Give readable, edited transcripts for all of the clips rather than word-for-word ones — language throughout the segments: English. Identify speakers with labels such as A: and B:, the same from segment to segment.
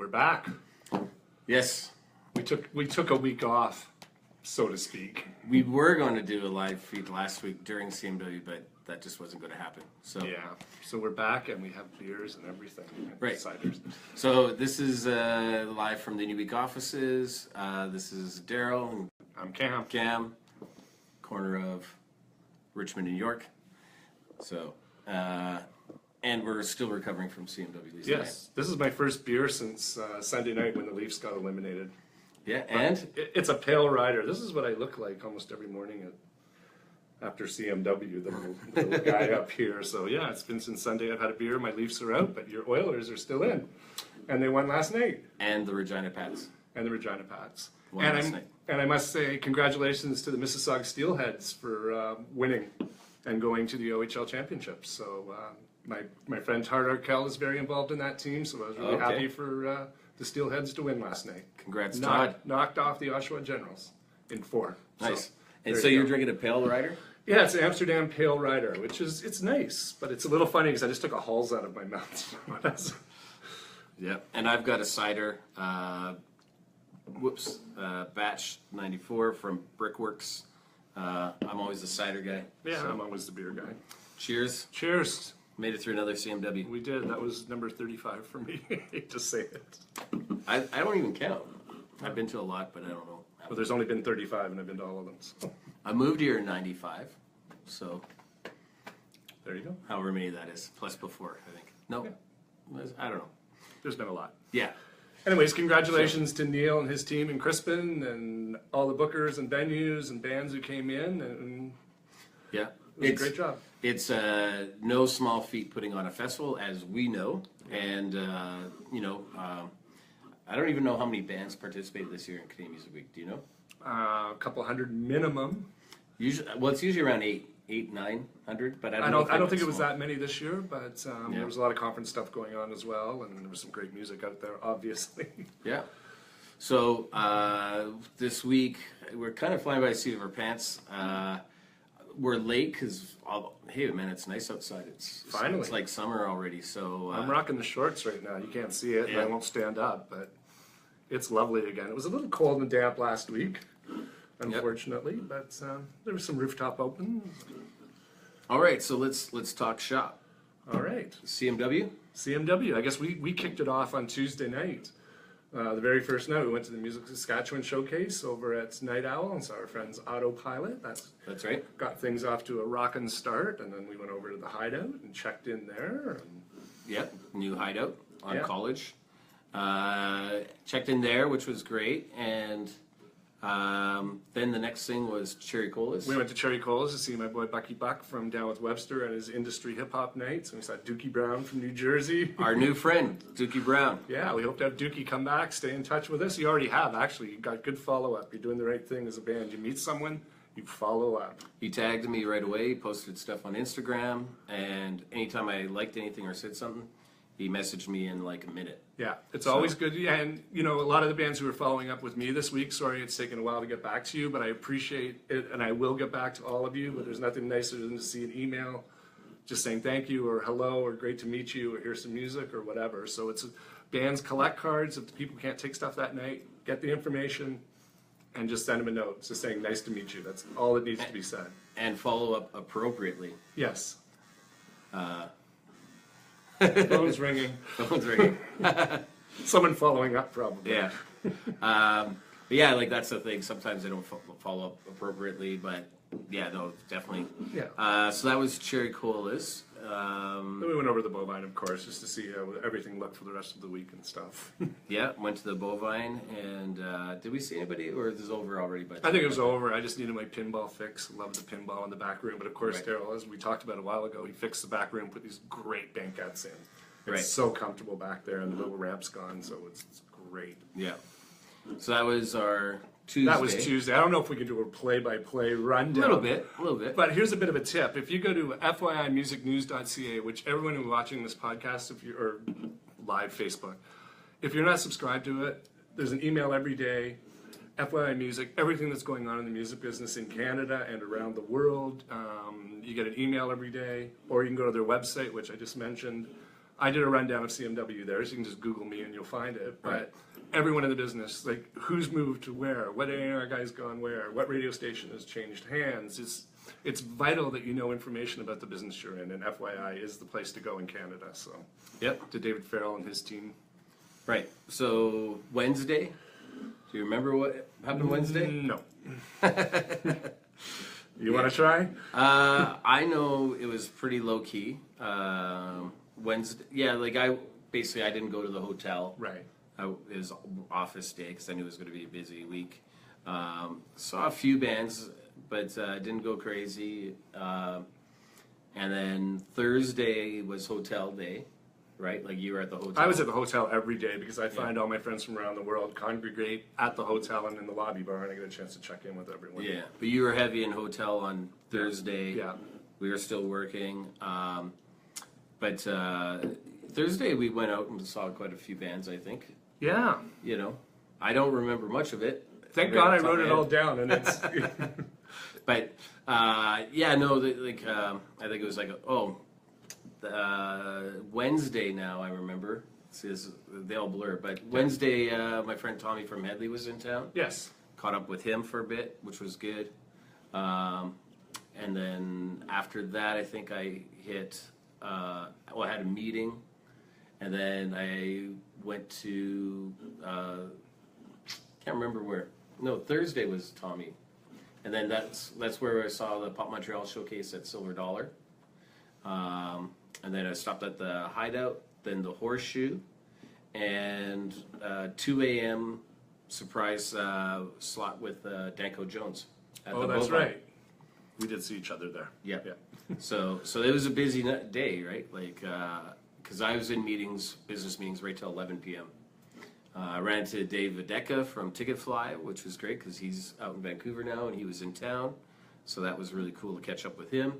A: We're back.
B: Yes.
A: We took a week off, so to speak.
B: We were going to do a live feed last week during CMW, but that just wasn't going to happen. So
A: Yeah. So we're back and we have beers and everything. And
B: Right.
A: Ciders.
B: So this is live from the New Week offices. This is Darryl and
A: I'm Cam.
B: Cam, corner of Richmond, New York. So, and we're still recovering from CMW. Lisa
A: Yes. This is my first beer since Sunday night when the Leafs got eliminated.
B: Yeah, and
A: It's a pale rider. This is what I look like almost every morning after CMW, the little guy up here. So yeah, it's been since Sunday I've had a beer. My Leafs are out, but your Oilers are still in. And they won last night.
B: and the Regina Pats.
A: And the Regina Pats.
B: Won last night.
A: And I must say congratulations to the Mississauga Steelheads for winning and going to the OHL Championships. So my friend Tart Arkell is very involved in that team, so I was really
B: Okay.
A: happy for the Steelheads to win last night.
B: Congrats, Todd.
A: Knocked off the Oshawa Generals in 4.
B: Nice.
A: So,
B: And
A: there
B: so
A: you
B: you're
A: go.
B: drinking a Pale Rider?
A: Yeah, it's an Amsterdam Pale Rider, which it's nice, but it's a little funny because I just took a Halls out of my mouth.
B: Yeah. And I've got a cider, batch 94 from Brickworks. I'm always a cider guy.
A: Yeah,
B: so
A: I'm always the beer guy.
B: cheers.
A: Cheers.
B: Made it through another CMW.
A: We did. That was number 35 for me. I hate to say it.
B: I don't even count. I've been to a lot, but I don't know.
A: Well, there's only been 35, and I've been to all of them. So.
B: I moved here in 95, so
A: There you go.
B: however many that is, plus before, I think. No, I don't know.
A: There's been a lot.
B: Yeah.
A: Anyways, congratulations to Neil and his team in Crispin and all the bookers and venues and bands who came in. And
B: Yeah.
A: it was a great job.
B: It's no small feat putting on a festival, as we know. And, I don't even know how many bands participated this year in Canadian Music Week. Do you know?
A: A couple hundred minimum.
B: Usually, well, it's usually around 900, but
A: I don't think it was that many this year, but
B: Yeah.
A: there was a lot of conference stuff going on as well, and there was some great music out there, obviously.
B: Yeah. So this week we're kind of flying by the seat of our pants. We're late because hey man, it's nice outside.
A: Finally.
B: It's like summer already. So
A: I'm rocking the shorts right now. You can't see it, and I
B: Yeah.
A: won't stand up, but it's lovely again. It was a little cold and damp last week, unfortunately, but there was some rooftop open.
B: all right, so let's talk shop.
A: All right.
B: CMW.
A: CMW. I guess we kicked it off on Tuesday night. The very first night, we went to the Music Saskatchewan showcase over at Night Owl and saw our friends Autopilot.
B: That's right.
A: Got things off to a rockin' start, and then we went over to the Hideout and checked in there. And
B: Yep. New hideout on
A: Yeah.
B: College. Checked in there, which was great, and then the next thing was Cherry Colas.
A: we went to Cherry Colas to see my boy Bucky Buck from down with Webster and his industry hip hop nights. And we saw Dookie Brown from New Jersey.
B: Our new friend Dookie Brown.
A: Yeah, we hope to have Dookie come back, stay in touch with us. You already have, actually. You got good follow up. You're doing the right thing as a band. You meet someone, you follow up.
B: He tagged me right away. He posted stuff on Instagram, and anytime I liked anything or said something, he messaged me in like a minute.
A: Yeah, it's always good. Yeah, and a lot of the bands who are following up with me this week, sorry it's taken a while to get back to you, but I appreciate it, and I will get back to all of you. But there's nothing nicer than to see an email just saying thank you or hello or great to meet you or here's some music or whatever. So it's bands collect cards. If the people can't take stuff that night, get the information and just send them a note just saying nice to meet you. That's all that needs to be said.
B: And follow up appropriately.
A: Yes. Phone's ringing.
B: Phone's ringing.
A: Someone following up probably.
B: Yeah. But yeah, like that's the thing. Sometimes they don't follow up appropriately, but yeah, no, definitely.
A: Yeah.
B: So that was Cherry Colas.
A: Then we went over the Bovine, of course, just to see how everything looked for the rest of the week and stuff.
B: Yeah, went to the Bovine, and did we see anybody, or is this over already? By the
A: I think it
B: time?
A: was over. I just needed my pinball fix. Loved the pinball in the back room. But of course,
B: Right.
A: Darryl, as we talked about a while ago, he fixed the back room, put these great banquettes in. It's
B: Right.
A: so comfortable back there, and the little ramp's gone, so it's great.
B: Yeah. So that was our Tuesday.
A: That was Tuesday. I don't know if we can do a play-by-play
B: A
A: rundown.
B: little bit.
A: But here's a bit of a tip. If you go to fyimusicnews.ca, which everyone who's watching this podcast, or live Facebook, if you're not subscribed to it, there's an email every day, FYI Music, everything that's going on in the music business in Canada and around the world. You get an email every day, or you can go to their website, which I just mentioned. I did a rundown of CMW there, so you can just Google me and you'll find it. But everyone in the business, like who's moved to where, what A&R guy's gone where, what radio station has changed hands. It's vital that you know information about the business you're in, and FYI is the place to go in Canada. So,
B: Yep.
A: to David Farrell and his team.
B: Right. So Wednesday. Do you remember what happened Wednesday?
A: No. You want to try?
B: I know it was pretty low key. Wednesday, yeah, like I didn't go to the hotel.
A: Right.
B: It was office day because I knew it was going to be a busy week. Saw a few bands, but didn't go crazy. And then Thursday was hotel day, right? Like you were at the hotel.
A: I was at the hotel every day because I find all my friends from around the world congregate at the hotel and in the lobby bar, and I get a chance to check in with everyone.
B: Yeah, but you were heavy in hotel on Thursday.
A: Yeah.
B: We were still working. But Thursday we went out and saw quite a few bands, I think.
A: Yeah.
B: You know, I don't remember much of it.
A: Thank God I wrote it all down, and it's.
B: But yeah, no, I think it was like Wednesday. Now I remember. They all blur, but Wednesday, my friend Tommy from Headley was in town.
A: Yes.
B: Caught up with him for a bit, which was good. And then after that, I think I hit. I had a meeting, and then I went to. Can't remember where. No, Thursday was Tommy, and then that's where I saw the Pop Montreal showcase at Silver Dollar. And then I stopped at the Hideout, then the Horseshoe, and 2 a.m. surprise slot with Danko Jones. At
A: Oh,
B: the
A: that's
B: Mobile.
A: right. We did see each other there.
B: Yep.
A: Yeah.
B: So it was a busy day, right? Like, because I was in business meetings right till 11 p.m. I ran into Dave Videka from Ticketfly, which was great because he's out in Vancouver now and he was in town. So that was really cool to catch up with him.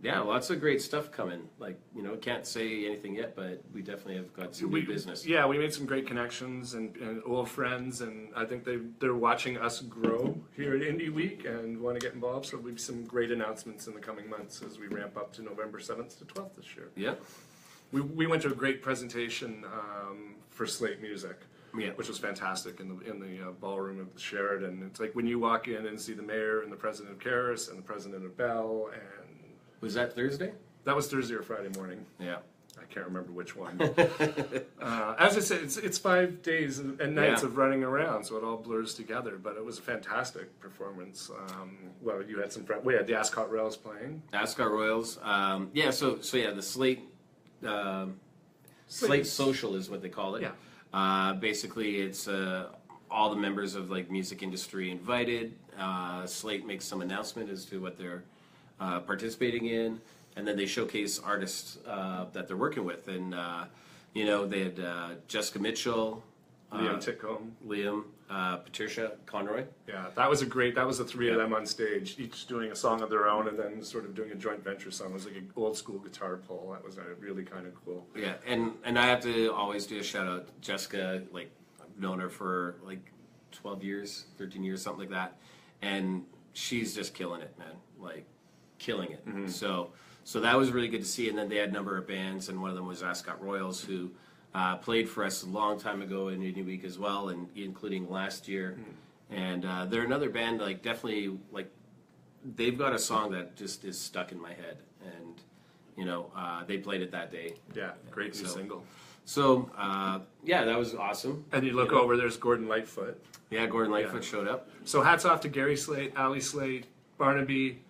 B: Yeah, lots of great stuff coming. Like, can't say anything yet, but we definitely have got some new business.
A: Yeah, we made some great connections and old friends, and I think they're watching us grow here at Indie Week and want to get involved. So we've some great announcements in the coming months as we ramp up to November 7th to 12th this year.
B: Yeah.
A: We went to a great presentation for Slate Music.
B: Yeah.
A: Which was fantastic in the ballroom of the Sheraton. It's like when you walk in and see the mayor and the president of Caris and the president of Bell, and
B: Was that Thursday?
A: that was Thursday or Friday morning.
B: Yeah.
A: I can't remember which one. As I said, it's 5 days and nights
B: Yeah.
A: of running around, so it all blurs together. But it was a fantastic performance. Well, you had some friends. We had the Ascot Rails playing.
B: Ascot Royals. Yeah. So yeah, the Slate Social is what they call it.
A: Yeah.
B: Basically, it's all the members of like music industry invited. Slate makes some announcement as to what they're participating in, and then they showcase artists that they're working with. And they had Jessica Mitchell,
A: Liam Titcomb.
B: Liam, Patricia Conroy.
A: Yeah, that was the three of them on stage, each doing a song of their own, and then sort of doing a joint venture song. It was like an old school guitar pull. That was really kind of cool.
B: Yeah, and I have to always do a shout out to Jessica. Like, I've known her for like 12 years, 13 years, something like that, and she's just killing it, man. Like, killing it.
A: Mm-hmm.
B: So that was really good to see. And then they had a number of bands, and one of them was Ascot Royals, who played for us a long time ago in Indie Week as well, and including last year. Mm-hmm. And they're another band, like, definitely, like, they've got a song that just is stuck in my head, and they played it that day.
A: Yeah, great new single.
B: So yeah, that was awesome.
A: And you look over, there's Gordon Lightfoot.
B: Yeah, Gordon Lightfoot showed up.
A: So hats off to Gary Slate, Ali Slate, Barnaby,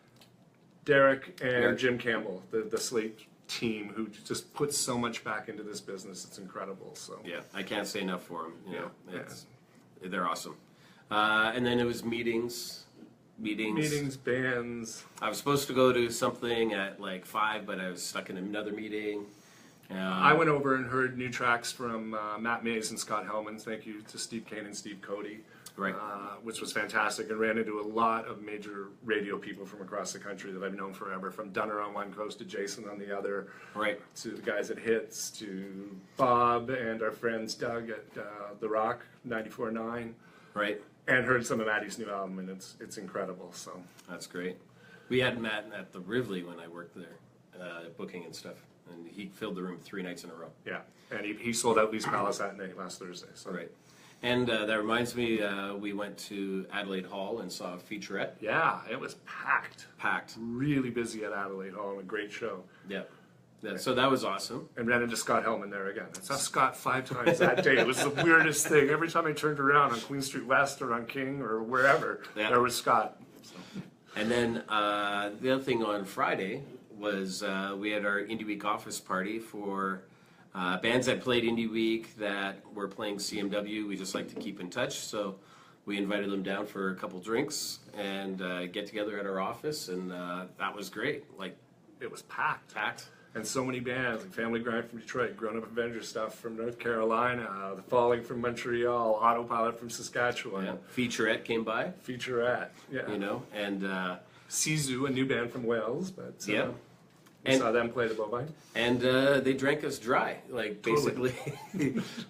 A: Derek, and Jim Campbell, the Slate team, who just puts so much back into this business. It's incredible. So
B: Yeah, I can't say enough for them.
A: Yeah.
B: They're awesome. And then it was meetings.
A: meetings, bands.
B: I was supposed to go to something at like 5, but I was stuck in another meeting.
A: I went over and heard new tracks from Matt Mays and Scott Hellman. Thank you to Steve Kane and Steve Cody.
B: Right.
A: Which was fantastic, and ran into a lot of major radio people from across the country that I've known forever, from Dunner on one coast to Jason on the other,
B: Right.
A: to the guys at Hits, to Bob and our friends Doug at The Rock 94.9,
B: Right.
A: and heard some of Maddie's new album, and it's incredible. So
B: That's great. We had Matt at the Rivoli when I worked there. booking and stuff. And he filled the room 3 nights in a row.
A: Yeah, and he sold out Lee's Palace that night last Thursday. So.
B: Right. And that reminds me, we went to Adelaide Hall and saw a featurette.
A: Yeah, it was packed.
B: Packed.
A: Really busy at Adelaide Hall and a great show.
B: Yeah. Yeah, so that was awesome.
A: And ran into Scott Hellman there again. I saw Scott 5 times that day. It was the weirdest thing. Every time I turned around on Queen Street West or on King or wherever, there was Scott. So.
B: And then the other thing on Friday was we had our Indie Week office party for bands that played Indie Week that were playing CMW. We just like to keep in touch, so we invited them down for a couple drinks and get together at our office, and that was great. Like,
A: it was packed.
B: Packed.
A: And so many bands, like Family Grind from Detroit, Grown Up Avenger stuff from North Carolina, The Falling from Montreal, Autopilot from Saskatchewan.
B: Yeah. Featurette came by.
A: Featurette, yeah.
B: You know, and
A: Sisu, a new band from Wales, but
B: yeah.
A: We saw them play the Bovine.
B: And they drank us dry. Like, basically,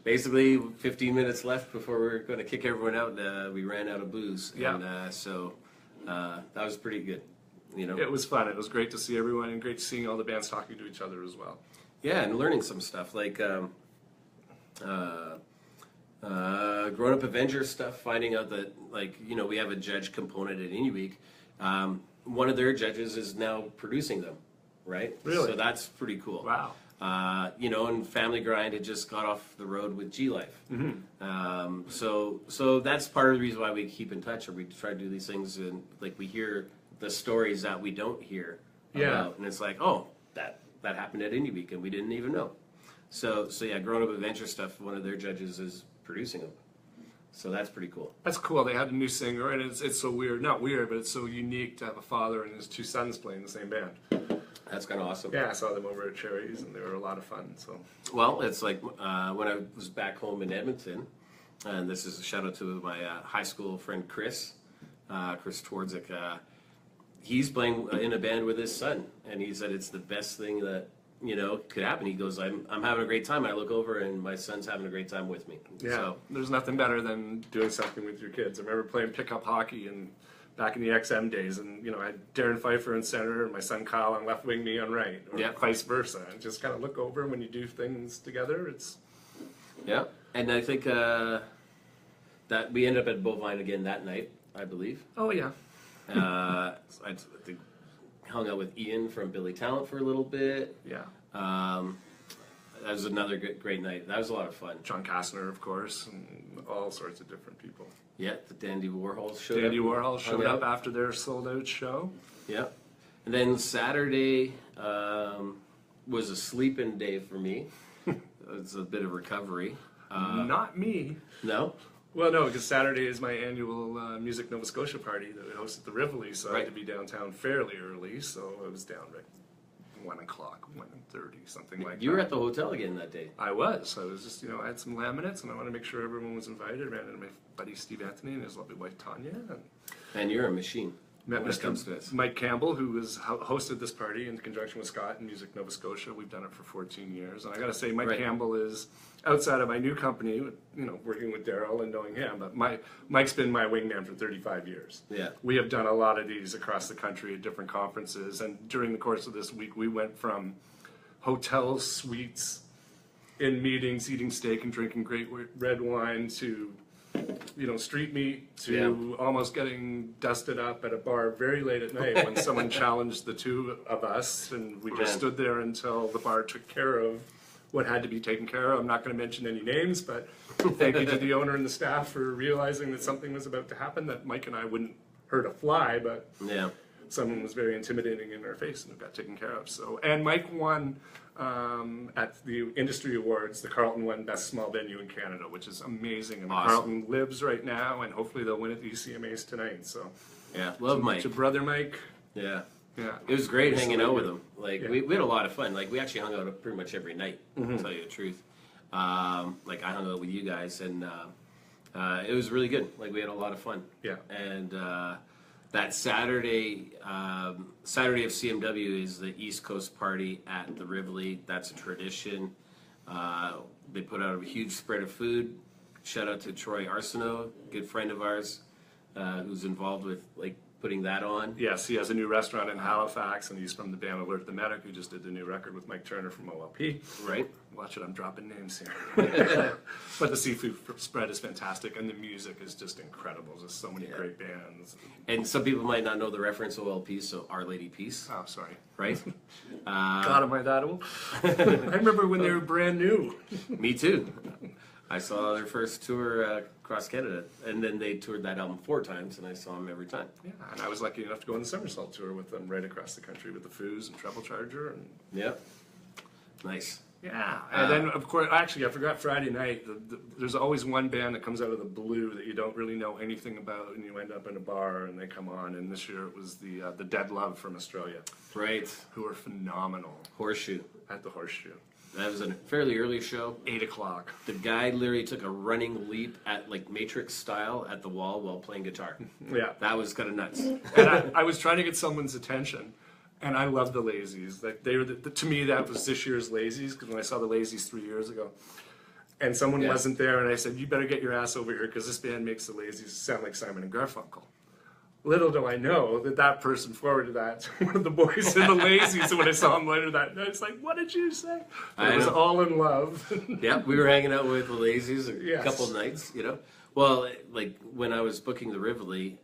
B: basically 15 minutes left before we were going to kick everyone out. We ran out of booze.
A: Yeah.
B: And so that was pretty good. You know?
A: It was fun. It was great to see everyone and great seeing all the bands talking to each other as well.
B: Yeah, and learning some stuff like Grown Up Avenger stuff. Finding out that, like, you know, we have a judge component at Indie Week. One of their judges is now producing them, right?
A: Really?
B: So that's pretty cool.
A: Wow.
B: You know, and Family Grind had just got off the road with G Life.
A: Mm-hmm.
B: So that's part of the reason why we keep in touch, or we try to do these things, and like we hear the stories that we don't hear about, and it's like, oh, that happened at Indie Week, and we didn't even know. So yeah, Grown Up Adventure stuff. One of their judges is producing them, so that's pretty cool.
A: That's cool. They had a new singer, and it's so weird. Not weird, but it's so unique to have a father and his 2 sons playing the same band.
B: That's kind of awesome.
A: Yeah, I saw them over at Cherries, and they were a lot of fun. So.
B: Well, it's like when I was back home in Edmonton, and this is a shout out to my high school friend Chris Twardzik. He's playing in a band with his son, and he said it's the best thing that, you know, could happen. He goes, I'm having a great time. I look over, and my son's having a great time with me.
A: Yeah,
B: so,
A: there's nothing better than doing something with your kids. I remember playing pickup hockey and back in the XM days, and you know, I had Darren Pfeiffer in center, and my son Kyle on left wing, me on right, or vice versa. And just kind of look over when you do things together. It's
B: and I think that we ended up at Bovine again that night, I believe.
A: Oh yeah.
B: I think hung out with Ian from Billy Talent for a little bit.
A: Yeah.
B: That was another great night. That was a lot of fun.
A: John Kastner, of course, and all sorts of different people.
B: Yeah, the Dandy Warhols showed up.
A: Dandy Warhol showed up after their sold-out show.
B: Yeah. And then Saturday was a sleep-in day for me. It's a bit of recovery.
A: Not me.
B: No?
A: Well, no, because Saturday is my annual Music Nova Scotia party that we host at the Rivoli, so I had to be downtown fairly early, so I was down right 1 o'clock, 1:30, something like that.
B: You were at the hotel again that day.
A: I was just, you know, I had some laminates, and I wanted to make sure everyone was invited. I ran into my buddy Steve Anthony and his lovely wife Tanya.
B: And you're a machine.
A: Met
B: when it comes to this.
A: Mike Campbell, who has hosted this party in conjunction with Scott and Music Nova Scotia. We've done it for 14 years. And I got to say, Mike Campbell is, outside of my new company, you know, working with Darryl and knowing him, but Mike's been my wingman for 35 years.
B: Yeah.
A: We have done a lot of these across the country at different conferences. And during the course of this week, we went from hotel suites, in meetings, eating steak and drinking great red wine, to, you know, street meat, to almost getting dusted up at a bar very late at night when someone challenged the 2 of us, and we just stood there until the bar took care of what had to be taken care of. I'm not going to mention any names, but thank you to the owner and the staff for realizing that something was about to happen that Mike and I wouldn't hurt a fly, but someone was very intimidating in our face, and it got taken care of. So, and Mike won at the industry awards. The Carlton won Best Small Venue in Canada, which is amazing. And Carlton lives right now, and hopefully they'll win at the ECMAs tonight. So,
B: love Mike.
A: To brother Mike.
B: Yeah. It was great hanging out with him. Like we had a lot of fun. Like we actually hung out pretty much every night. To tell you the truth. Like I hung out with you guys, and it was really good. Like we had a lot of fun. Yeah. And that Saturday of CMW is the East Coast party at the Rivoli. That's a tradition. They put out a huge spread of food. Shout out to Troy Arsenault, good friend of ours, who's involved with like putting that on.
A: Yes, he has a new restaurant in Halifax, and he's from the band Alert the Medic, who just did the new record with Mike Turner from OLP.
B: Right.
A: Watch it, I'm dropping names here. But the seafood spread is fantastic, and the music is just incredible. There's so many great bands.
B: And some people might not know the reference OLP, so Our Lady Peace,
A: Oh, sorry.
B: right?
A: God, am I that old? I remember when they were brand new.
B: Me too. I saw their first tour across Canada, and then they toured that album 4 times, and I saw them every time.
A: Yeah, and I was lucky enough to go on the Somersault tour with them right across the country with the Foos and Treble Charger. And
B: Yep. Nice.
A: yeah, and then of course, actually, I forgot Friday night. There's always one band that comes out of the blue that you don't really know anything about, and you end up in a bar and they come on. And this year it was the Dead Love from Australia,
B: Right.
A: who are phenomenal
B: Horseshoe.
A: at the Horseshoe.
B: That was a fairly early show.
A: 8 o'clock.
B: The guy literally took a running leap at like Matrix style at the wall while playing guitar.
A: Yeah,
B: That was kind of nuts.
A: and I was trying to get someone's attention. And I love the Lazies. Like they were, to me, that was this year's Lazies. Because when I saw the Lazies 3 years ago, and someone wasn't there, and I said, "You better get your ass over here because this band makes the Lazies sound like Simon and Garfunkel." Little do I know that person forwarded that to one of the boys in the Lazies. And when I saw him later that night, it's like, "What did you say?" I was all in love.
B: Yeah, we were hanging out with the Lazies a
A: Yes.
B: couple of nights, you know. Well, like when I was booking the Rivoli,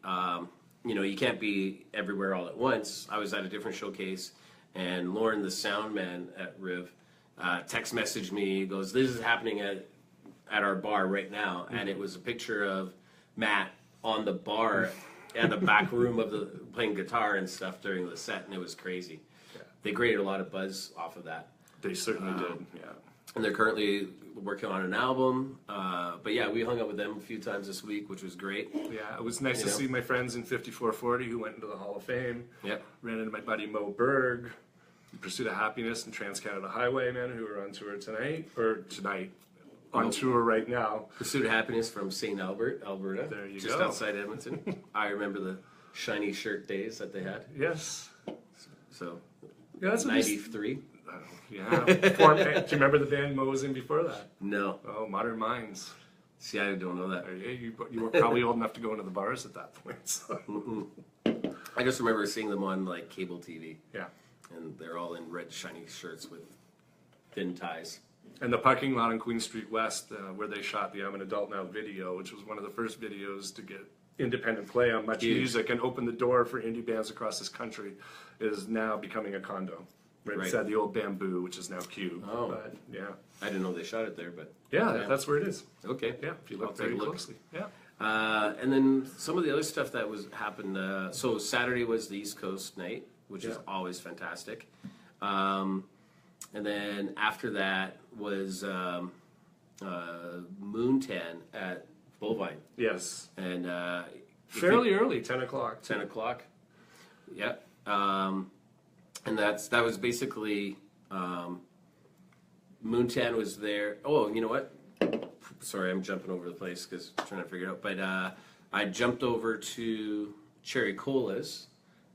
B: you know, you can't be everywhere all at once. I was at a different showcase, and Lauren, the sound man at Riv, text messaged me, goes, "This is happening at our bar right now," and it was a picture of Matt on the bar at the back room of the playing guitar and stuff during the set, and it was crazy.
A: Yeah.
B: They created a lot of buzz off of that.
A: They certainly did. Yeah.
B: And they're currently working on an album. But yeah, we hung out with them a few times this week, which was great.
A: Yeah, it was nice to
B: know?
A: see my friends in 5440 who went into the Hall of Fame.
B: Yep.
A: Ran into my buddy Mo Berg, Pursuit of Happiness and Trans-Canada Highwaymen, who are on tour tonight, on tour right now.
B: Pursuit of Happiness from St. Albert, Alberta.
A: There you
B: just
A: go.
B: outside Edmonton. I remember the shiny shirt days that they had.
A: Yes.
B: So,
A: Yeah, that's what these-
B: 93?
A: Yeah. Do you remember the band Mo was in before that?
B: No.
A: Oh, Modern Minds.
B: See, I don't know that.
A: Yeah, you were probably old enough to go into the bars at that point. So.
B: I just remember seeing them on like cable TV.
A: Yeah.
B: And they're all in red shiny shirts with thin ties.
A: And the parking lot on Queen Street West, where they shot the I'm an Adult Now video, which was one of the first videos to get independent play on Much
B: Huge.
A: Music and open the door for indie bands across this country, is now becoming a condo. Right beside the old Bamboo, which is now Cube.
B: Oh.
A: But, yeah.
B: I didn't know they shot it there, but
A: Yeah, that's where it is.
B: okay.
A: Yeah, if you
B: I'll
A: look
B: take a
A: very
B: look.
A: closely. Yeah.
B: And then some of the other stuff that happened. So Saturday was the East Coast night, which is
A: Yeah.
B: always fantastic. And then after that was Moontan at Bovine,
A: Yes.
B: and
A: Fairly early, 10 o'clock.
B: 10 o'clock. Yep. And that was basically Moontan was there. Oh, you know what? Sorry, I'm jumping over the place because I'm trying to figure it out. But I jumped over to Cherry Cola's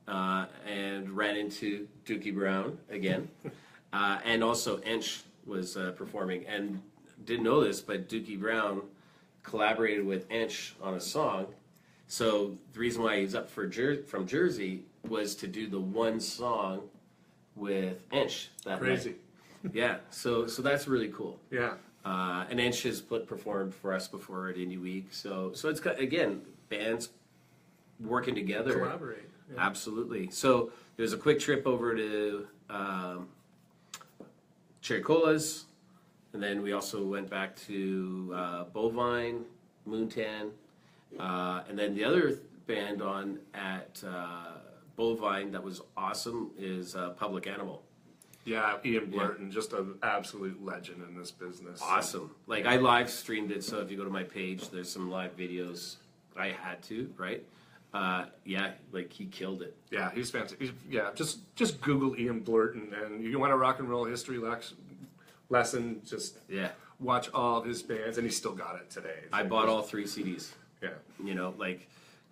B: and ran into Dookie Brown again. And also Ench was performing. And didn't know this, but Dookie Brown collaborated with Ench on a song. So the reason why he's up from Jersey was to do the one song with Ench that
A: Crazy.
B: night. Yeah, so that's really cool.
A: Yeah.
B: And Ench has performed for us before at Indie Week. So it's again bands working together.
A: Collaborate. Yeah.
B: Absolutely. So there was a quick trip over to Cherry Cola's, and then we also went back to Bovine, Moontan, and then the other band on at Bovine that was awesome is Public Animal.
A: Yeah, Ian Blurton, just an absolute legend in this business.
B: Awesome. Like I live streamed it, so if you go to my page, there's some live videos. I had to, right? Yeah, like he killed it.
A: Yeah, he's fantastic. Just Google Ian Blurton, and you want a rock and roll history lesson, just watch all of his bands, and he's still got it today.
B: I bought all 3 CDs.
A: Yeah.
B: You know, like,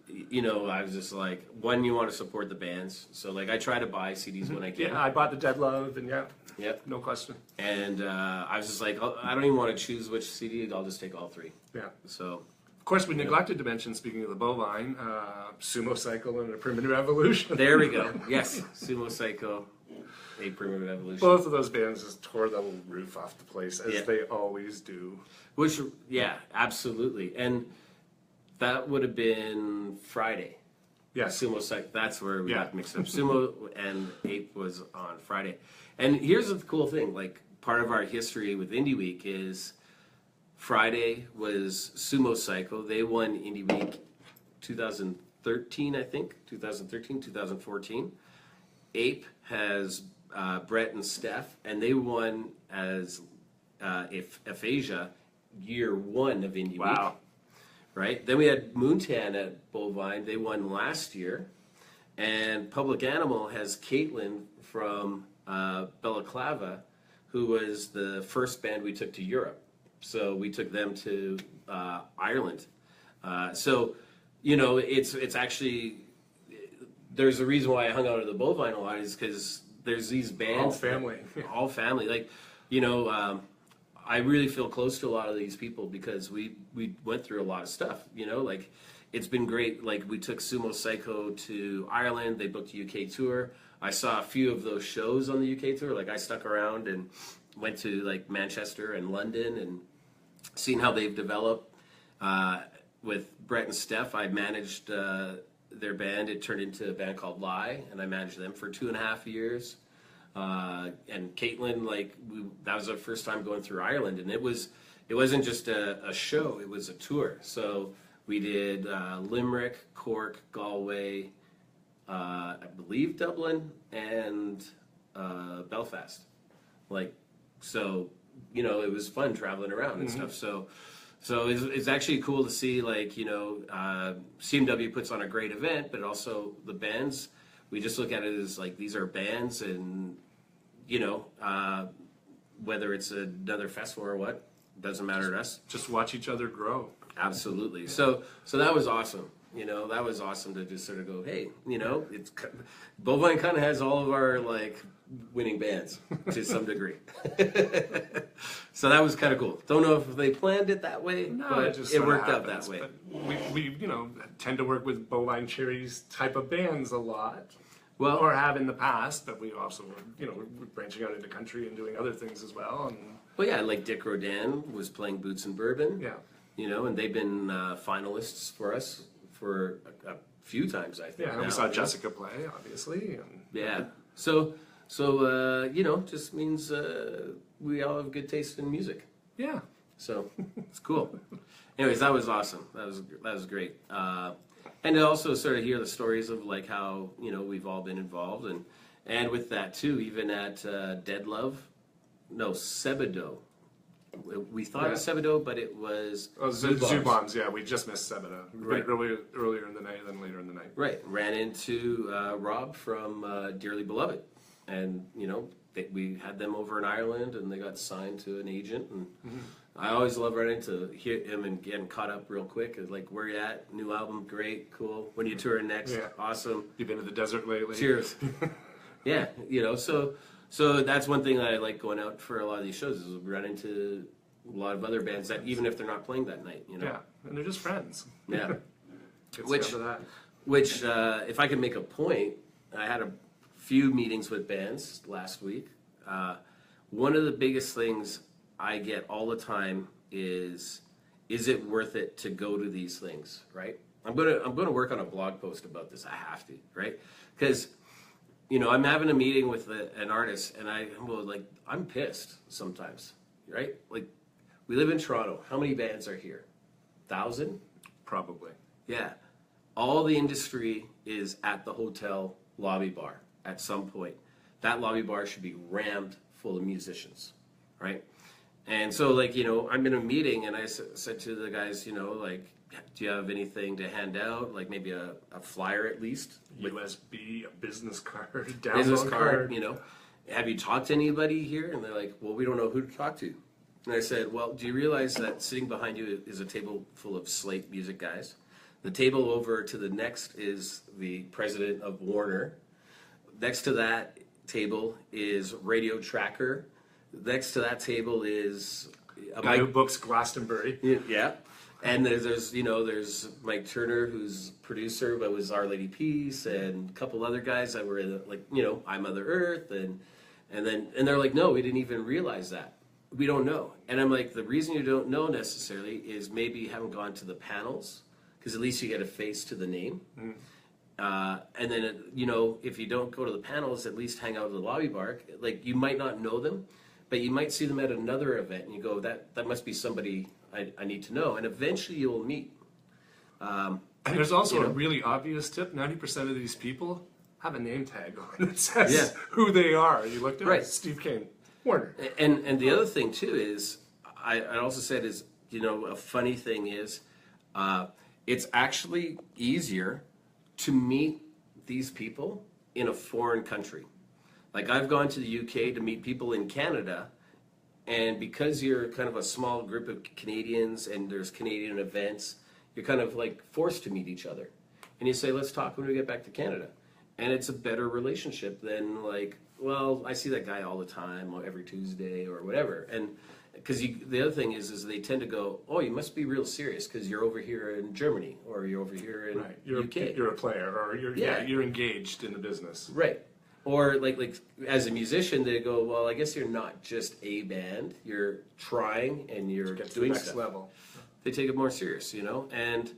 B: I was just like, one, you want to support the bands. So, like, I try to buy CDs when I can.
A: Yeah, I bought the Dead Love, and
B: Yep.
A: no question.
B: And I was just like, I don't even want to choose which CD. I'll just take all 3.
A: Yeah.
B: So,
A: Of course, we neglected to mention, speaking of the bovine, Sumo Cycle and a Primitive Evolution.
B: There we go. Yes, Sumo Psycho, a Primitive Evolution.
A: Both of those bands just tore the roof off the place, as
B: Yeah.
A: they always do.
B: Which, yeah, absolutely. And that would have been Friday.
A: Yes.
B: Sumo Psycho, that's where we
A: Yeah.
B: got mixed up. Sumo and Ape was on Friday. And here's the cool thing, like part of our history with Indie Week is Friday was Sumo Psycho. They won Indie Week 2013, I think, 2013, 2014. Ape has Brett and Steph, and they won as Aphasia year one of Indie Week.
A: Wow.
B: Right? Then we had Moontan at Bovine. They won last year. And Public Animal has Caitlin from Balaclava, who was the first band we took to Europe. So we took them to Ireland. So, you know, it's actually, there's a reason why I hung out at the Bovine a lot is because there's these bands.
A: All family.
B: All family. Like, you know, I really feel close to a lot of these people because we went through a lot of stuff, you know, like it's been great. Like we took Sumo Psycho to Ireland. They booked a UK tour. I saw a few of those shows on the UK tour. Like I stuck around and went to like Manchester and London and seen how they've developed. With Brett and Steph, I managed their band. It turned into a band called Lie, and I managed them for 2.5 years. And Caitlin, like that was our first time going through Ireland, and it wasn't just a show; it was a tour. So we did Limerick, Cork, Galway, I believe Dublin, and Belfast. Like, so you know, it was fun traveling around and stuff. So it's actually cool to see, like, you know, CMW puts on a great event, but also the bands. We just look at it as like these are bands, and you know, whether it's another festival or what, doesn't matter to us.
A: Just watch each other grow.
B: Absolutely. So that was awesome. You know, that was awesome to just sort of go, hey, you know, it's Bovine kind of has all of our like winning bands to some degree. So that was kind of cool. Don't know if they planned it that way, but it worked out that way.
A: But we you know tend to work with Bovine Cherries type of bands a lot.
B: Well,
A: Or have in the past, but we also you know we're branching out into country and doing other things as well. And
B: well, yeah, like Dick Rodan was playing Boots and Bourbon.
A: yeah.
B: You know, and they've been finalists for us for a few times, I think.
A: Yeah, and
B: now,
A: we saw
B: you know?
A: Jessica play, obviously. And
B: Yeah. So you know, just means we all have good taste in music.
A: yeah.
B: So it's cool. Anyways, that was awesome. That was great. And to also sort of hear the stories of like how, you know, we've all been involved and with that too, even at Sebadoh. We thought it was Sebadoh, but it was
A: Zoo Bombs, yeah, we just missed Sebeda.
B: Right.
A: Earlier in the night than later in the night.
B: Right. Ran into Rob from Dearly Beloved. And, you know, we had them over in Ireland and they got signed to an agent. And I always love running to hear him and getting caught up real quick. It's like, where you at? New album, great, cool. When you touring next?
A: Yeah.
B: Awesome.
A: You've been to the desert lately?
B: Cheers. Yeah, you know, so that's one thing that I like going out for a lot of these shows is we run into a lot of other bands that even if they're not playing that night, you know.
A: Yeah, and they're just friends.
B: Yeah.
A: Gets
B: Which-
A: down to that.
B: Which, if I could make a point, I had a few meetings with bands last week. One of the biggest things I get all the time is it worth it to go to these things, right? I'm gonna work on a blog post about this. I have to, right? Because, you know, I'm having a meeting with an artist, and I'm pissed sometimes, right? Like, we live in Toronto. How many bands are here? 1,000?
A: Probably.
B: Yeah. All the industry is at the hotel lobby bar at some point. That lobby bar should be rammed full of musicians, right? And so, like, you know, I'm in a meeting and I said to the guys, you know, like, do you have anything to hand out? Like maybe a flyer at least?
A: USB, a business card, download
B: Business card, you know. Have you talked to anybody here? And they're like, well, we don't know who to talk to. And I said, well, do you realize that sitting behind you is a table full of Slate music guys? The table over to the next is the president of Warner. Next to that table is Radio Tracker. Next to that table is
A: Guy who books Glastonbury.
B: yeah. And there's Mike Turner, who's producer, but was Our Lady Peace, and a couple other guys that were in I'm Mother Earth, and they're like, no, we didn't even realize that. We don't know. And I'm like, the reason you don't know necessarily is maybe you haven't gone to the panels, because at least you get a face to the name. And then, if you don't go to the panels, at least hang out at the lobby bar. Like, you might not know them, but you might see them at another event, and you go, that must be somebody I need to know. And eventually you'll meet.
A: And there's also a really obvious tip. 90% of these people have a name tag on that says who they are. You looked at it, Steve Kane, Warner.
B: And the other thing, too, is, I also said is, a funny thing is, it's actually easier to meet these people in a foreign country. Like, I've gone to the UK to meet people in Canada, and because you're kind of a small group of Canadians and there's Canadian events, you're kind of like forced to meet each other. And you say, let's talk when we get back to Canada. And it's a better relationship than like, well, I see that guy all the time, or every Tuesday or whatever. And because the other thing is they tend to go, oh, you must be real serious because you're over here in Germany or you're over here in UK.
A: You're a player, or you're engaged in the business.
B: Right. Or like as a musician, they go, well, I guess you're not just a band. You're trying and you're
A: doing
B: to the
A: next
B: stuff.
A: level.
B: They take it more serious, and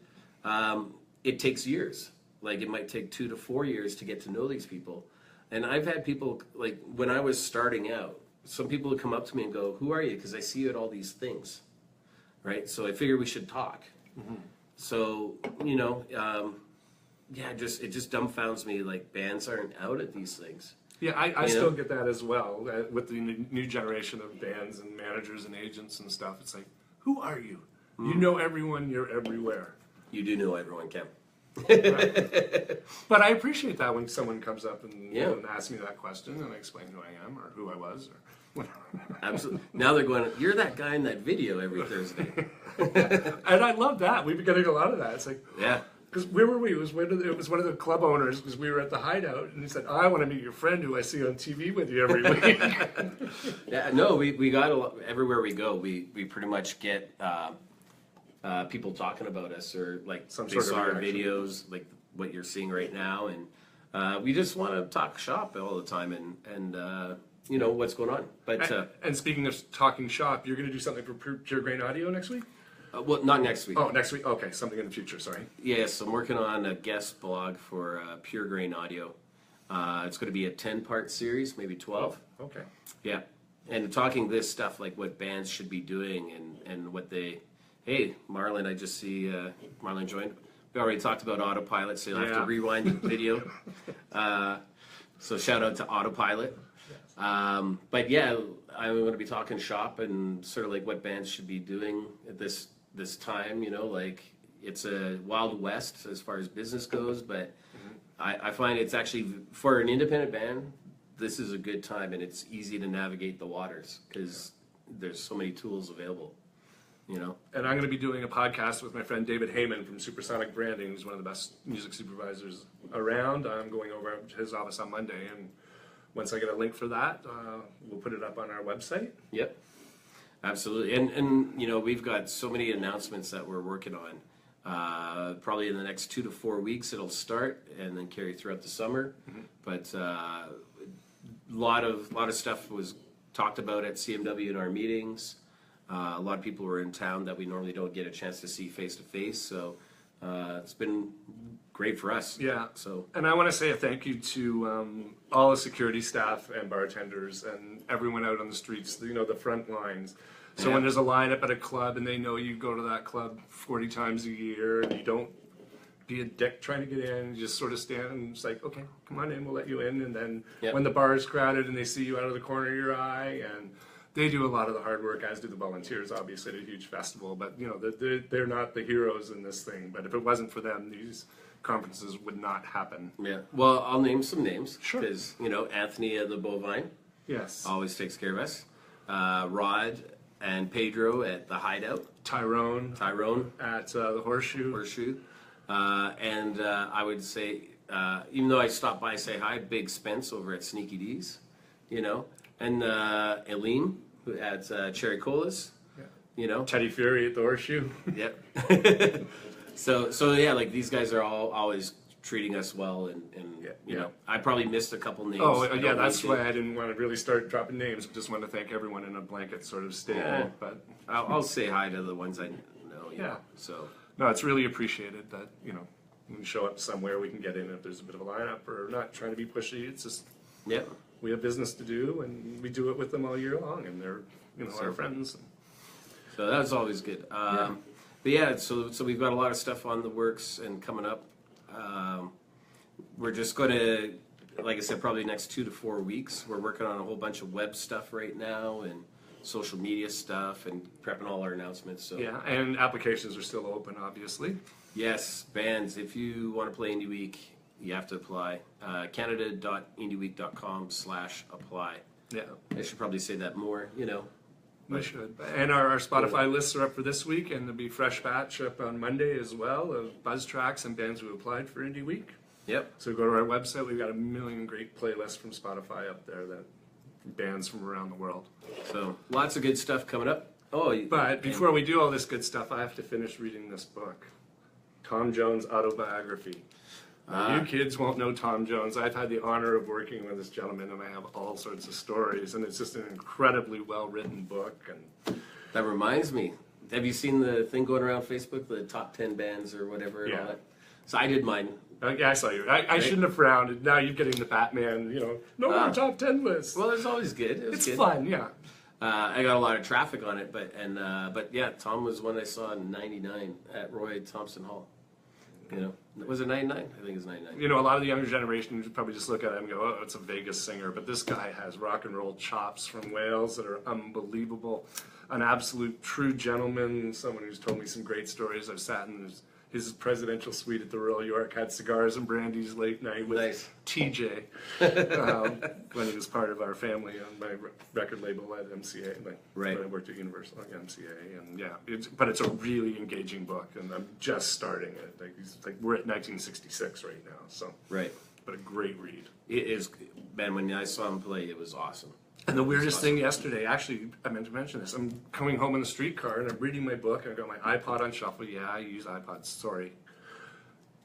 B: it takes years. Like, it might take 2 to 4 years to get to know these people. And I've had people, like, when I was starting out, some people would come up to me and go, who are you? Because I see you at all these things, right? So I figure we should talk. So, it just dumbfounds me, like, bands aren't out at these things.
A: Yeah, I still get that as well, with the new generation of bands and managers and agents and stuff. It's like, who are you? You know everyone, you're everywhere.
B: You do know everyone, Cam.
A: Right. But I appreciate that when someone comes up and asks me that question, and I explain who I am or who I was or whatever.
B: Absolutely. Now they're going, you're that guy in that video every Thursday.
A: And I love that. We've been getting a lot of that. It's like,
B: yeah.
A: Because where were we? It was one of the club owners, because we were at the Hideout, and he said, I want to meet your friend who I see on TV with you every week.
B: Yeah, no, we got a lot, everywhere we go, we pretty much get people talking about us, or like
A: Some
B: they
A: sort of
B: saw our
A: reaction.
B: videos, like what you're seeing right now, and we just want to talk shop all the time and what's going on. But
A: and speaking of talking shop, you're going to do something for Pure Grain Audio next week?
B: well, not next week.
A: Oh, next week. Okay, something in the future. Sorry.
B: Yes, I'm working on a guest blog for Pure Grain Audio. It's going to be a 10-part series, maybe 12.
A: Oh, okay.
B: Yeah, and talking this stuff, like what bands should be doing and what they... Hey, Marlon, I just see Marlon joined. We already talked about Autopilot, so you'll have to rewind the video. So shout out to Autopilot. But yeah, I'm going to be talking shop and sort of like what bands should be doing at this time. Like, it's a wild west as far as business goes, but I find it's actually, for an independent band, this is a good time, and it's easy to navigate the waters because there's so many tools available.
A: And I'm going to be doing a podcast with my friend David Heyman from Supersonic Branding, who's one of the best music supervisors around. I'm going over to his office on Monday, and once I get a link for that, we'll put it up on our website.
B: Yep, absolutely. And we've got so many announcements that we're working on. Probably in the next 2 to 4 weeks it'll start and then carry throughout the summer. But a lot of stuff was talked about at CMW in our meetings. A lot of people were in town that we normally don't get a chance to see face to face, so it's been great for us.
A: Yeah.
B: So,
A: and I want to say a thank you to all the security staff and bartenders and everyone out on the streets. The front lines. So when there's a lineup at a club and they know you go to that club 40 times a year, and you don't be a dick trying to get in, you just sort of stand and it's like, okay, come on in, we'll let you in. And then when the bar is crowded and they see you out of the corner of your eye, and they do a lot of the hard work, as do the volunteers, obviously, at a huge festival. But, they're not the heroes in this thing. But if it wasn't for them, these conferences would not happen.
B: yeah. Well, I'll name some names.
A: Sure.
B: Because, Anthony of the Bovine
A: Yes.
B: always takes care of us. Rod and Pedro at the Hideout.
A: Tyrone
B: at
A: the Horseshoe.
B: And I would say, even though I stopped by, say hi, Big Spence over at Sneaky D's, and Eileen who at Cherry Colas, you know.
A: Teddy Fury at the Horseshoe.
B: Yep. So yeah, like these guys are all always treating us well, and you know, I probably missed a couple names.
A: Oh,
B: I
A: yeah,
B: don't
A: that's
B: mean to.
A: why I didn't want to really start dropping names. Just want to thank everyone in a blanket sort of statement. But
B: I'll say hi to the ones I know. You
A: Yeah.
B: know, so
A: no, it's really appreciated that, you know, when we show up somewhere, we can get in if there's a bit of a lineup, or not trying to be pushy. It's just
B: yep.
A: we have business to do, and we do it with them all year long, and they're, you know, our friends.
B: So that's always good. But yeah, so we've got a lot of stuff on the works and coming up. We're just going to, like I said, probably next 2 to 4 weeks. We're working on a whole bunch of web stuff right now and social media stuff and prepping all our announcements. So
A: Yeah, and applications are still open, obviously.
B: yes, bands, if you want to play Indie Week, you have to apply. Canada.indieweek.com/apply.
A: Yeah,
B: I should probably say that more, you know.
A: we should. And our Spotify lists are up for this week, and there'll be fresh batch up on Monday as well of buzz tracks and bands who applied for Indie Week.
B: Yep.
A: So go to our website. We've got a million great playlists from Spotify up there that bands from around the world.
B: So lots of good stuff coming up. Oh,
A: But before we do all this good stuff, I have to finish reading this book, Tom Jones' autobiography. Now, you kids won't know Tom Jones. I've had the honor of working with this gentleman, and I have all sorts of stories, and it's just an incredibly well-written book. And
B: that reminds me. Have you seen the thing going around Facebook, the top 10 bands or whatever? And
A: Yeah.
B: all that? So I did mine.
A: yeah, I saw you. I shouldn't have frowned. Now you're getting the Batman, you know, no more top 10 lists.
B: Well, it's always good. It was
A: It's
B: good.
A: fun, yeah.
B: I got a lot of traffic on it, but yeah, Tom was one I saw in '99 at Roy Thompson Hall. You know, was it '99? I think it's '99.
A: You know, a lot of the younger generation would probably just look at it and go, oh, it's a Vegas singer. But this guy has rock and roll chops from Wales that are unbelievable. An absolute true gentleman, someone who's told me some great stories. I've sat in his presidential suite at the Royal York, had cigars and brandies late night with
B: Nice.
A: TJ when he was part of our family on my record label at MCA.
B: Right.
A: When I worked at Universal at MCA, and yeah, but it's a really engaging book, and I'm just starting it. We're at 1966 right now, so
B: Right.
A: but a great read.
B: It is, man. When I saw him play, it was awesome.
A: And the weirdest thing yesterday, actually, I meant to mention this. I'm coming home in the streetcar and I'm reading my book, and I've got my iPod on shuffle. Yeah, I use iPods, sorry.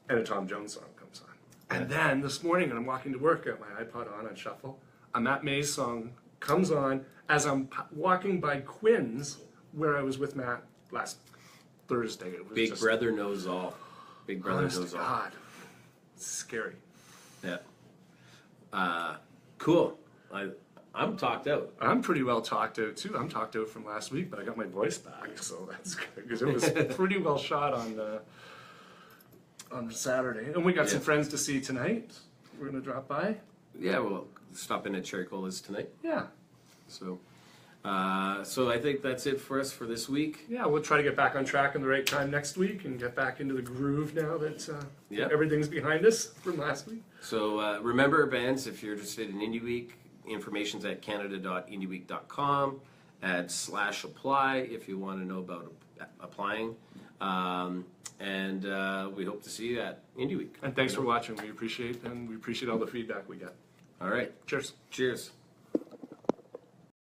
A: And a Tom Jones song comes on. And then this morning, when I'm walking to work, I got my iPod on shuffle. A Matt Mays song comes on as I'm walking by Quinn's, where I was with Matt last Thursday. It was
B: Big
A: just,
B: Brother knows all. Big Brother
A: honest to
B: knows all.
A: God, it's scary.
B: Yeah. Cool. I'm talked out.
A: I'm pretty well talked out too. I'm talked out from last week, but I got my voice back, so that's good because it was pretty well shot on Saturday. And we got some friends to see tonight. We're gonna drop by.
B: Yeah, we'll stop in at Cherry Cola's tonight.
A: Yeah,
B: So I think that's it for us for this week.
A: yeah. We'll try to get back on track in the right time next week and get back into the groove now that everything's behind us from last week.
B: So remember, bands, if you're interested in Indie Week, information's at canada.indieweek.com. Add /apply if you want to know about applying. And we hope to see you at Indie Week.
A: And thanks for watching. We appreciate all the feedback we get.
B: All right.
A: Cheers.
B: Cheers.